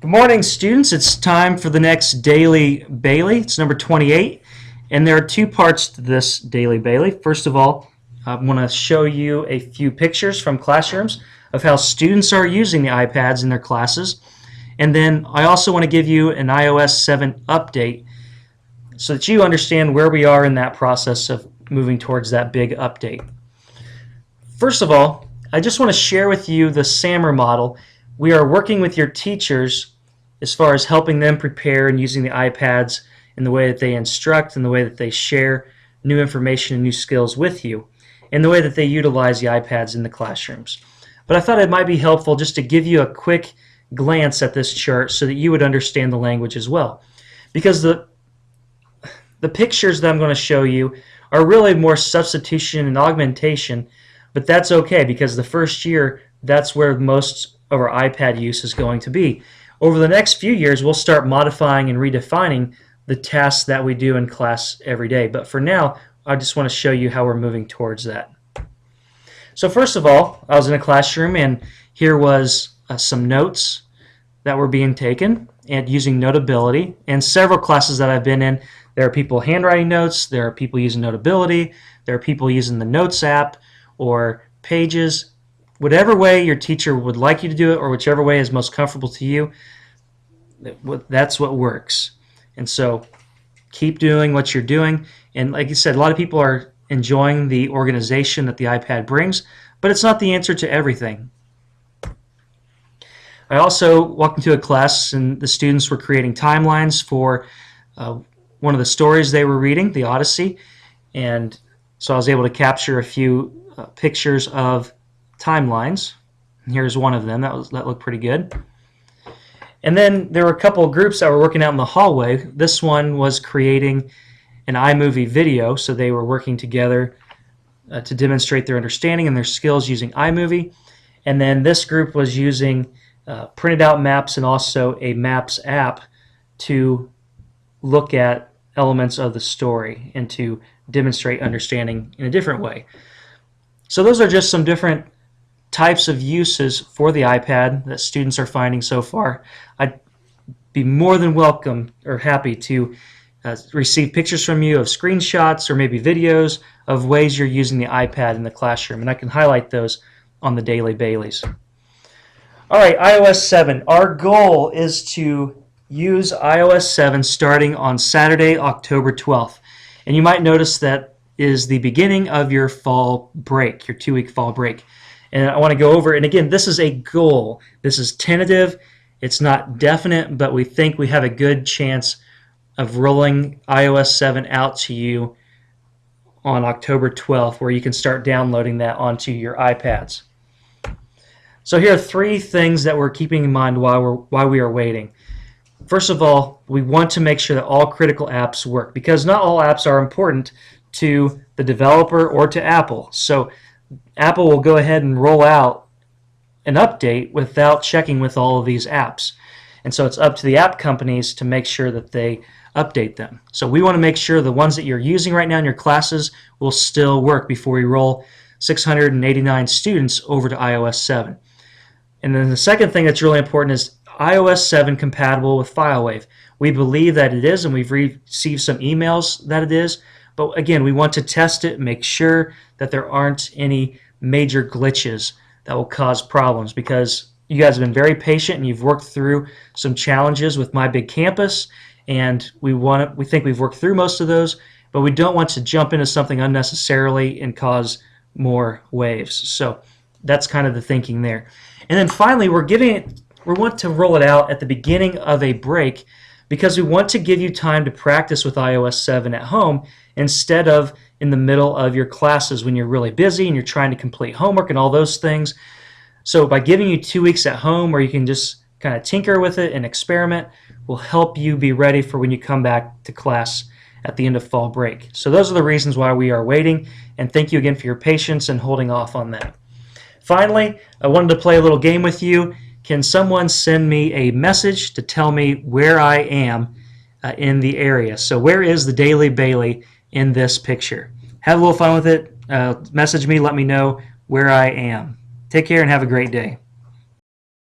Good morning, students. It's time for the next Daily Bailey. It's number 28, and there are two parts to this Daily Bailey. First of all, I want to show you a few pictures from classrooms of how students are using the iPads in their classes. And then I also want to give you an iOS 7 update so that you understand where we are in that process of moving towards that big update. First of all, I just want to share with you the SAMR model. We are working with your teachers as far as helping them prepare and using the iPads in the way that they instruct and the way that they share new information and new skills with you, and the way that they utilize the iPads in the classrooms. But I thought it might be helpful just to give you a quick glance at this chart so that you would understand the language as well. Because the pictures that I'm going to show you are really more substitution and augmentation, but that's okay because the first year, that's where most of our iPad use is going to be. Over the next few years, we'll start modifying and redefining the tasks that we do in class every day. But for now, I just want to show you how we're moving towards that. So first of all, I was in a classroom and here was some notes that were being taken and using Notability. And several classes that I've been in, there are people handwriting notes, there are people using Notability, there are people using the Notes app or Pages. Whatever way your teacher would like you to do it or whichever way is most comfortable to you, that's what works. And so keep doing what you're doing. And like you said, a lot of people are enjoying the organization that the iPad brings, but it's not the answer to everything. I also walked into a class and the students were creating timelines for one of the stories they were reading, the Odyssey. And so I was able to capture a few pictures of timelines. Here's one of them. That looked pretty good. And then there were a couple of groups that were working out in the hallway. This one was creating an iMovie video, so they were working together to demonstrate their understanding and their skills using iMovie. And then this group was using printed out maps and also a Maps app to look at elements of the story and to demonstrate understanding in a different way. So those are just some different types of uses for the iPad that students are finding so far. I'd be more than welcome or happy to receive pictures from you of screenshots or maybe videos of ways you're using the iPad in the classroom, and I can highlight those on the Daily Baileys. All right, iOS 7. Our goal is to use iOS 7 starting on Saturday, October 12th. And you might notice that is the beginning of your fall break, your 2-week fall break. And I want to go over, and again, this is a goal. This is tentative. It's not definite, but we think we have a good chance of rolling iOS 7 out to you on October 12th, where you can start downloading that onto your iPads. So here are 3 things that we're keeping in mind while we are waiting. First of all, we want to make sure that all critical apps work, because not all apps are important to the developer or to Apple. So Apple will go ahead and roll out an update without checking with all of these apps. And so it's up to the app companies to make sure that they update them. So we want to make sure the ones that you're using right now in your classes will still work before we roll 689 students over to iOS 7. And then the second thing that's really important is iOS 7 compatible with FileWave. We believe that it is, and we've received some emails that it is. But again, we want to test it, make sure that there aren't any major glitches that will cause problems, because you guys have been very patient and you've worked through some challenges with My Big Campus, and we think we've worked through most of those, but we don't want to jump into something unnecessarily and cause more waves. So that's kind of the thinking there. And then finally, we want to roll it out at the beginning of a break, because we want to give you time to practice with iOS 7 at home instead of in the middle of your classes when you're really busy and you're trying to complete homework and all those things. So by giving you 2 weeks at home where you can just kind of tinker with it and experiment will help you be ready for when you come back to class at the end of fall break. So those are the reasons why we are waiting, and thank you again for your patience and holding off on that. Finally, I wanted to play a little game with you. Can someone send me a message to tell me where I am in the area? So where is the Daily Bailey in this picture? Have a little fun with it. Message me, let me know where I am. Take care and have a great day.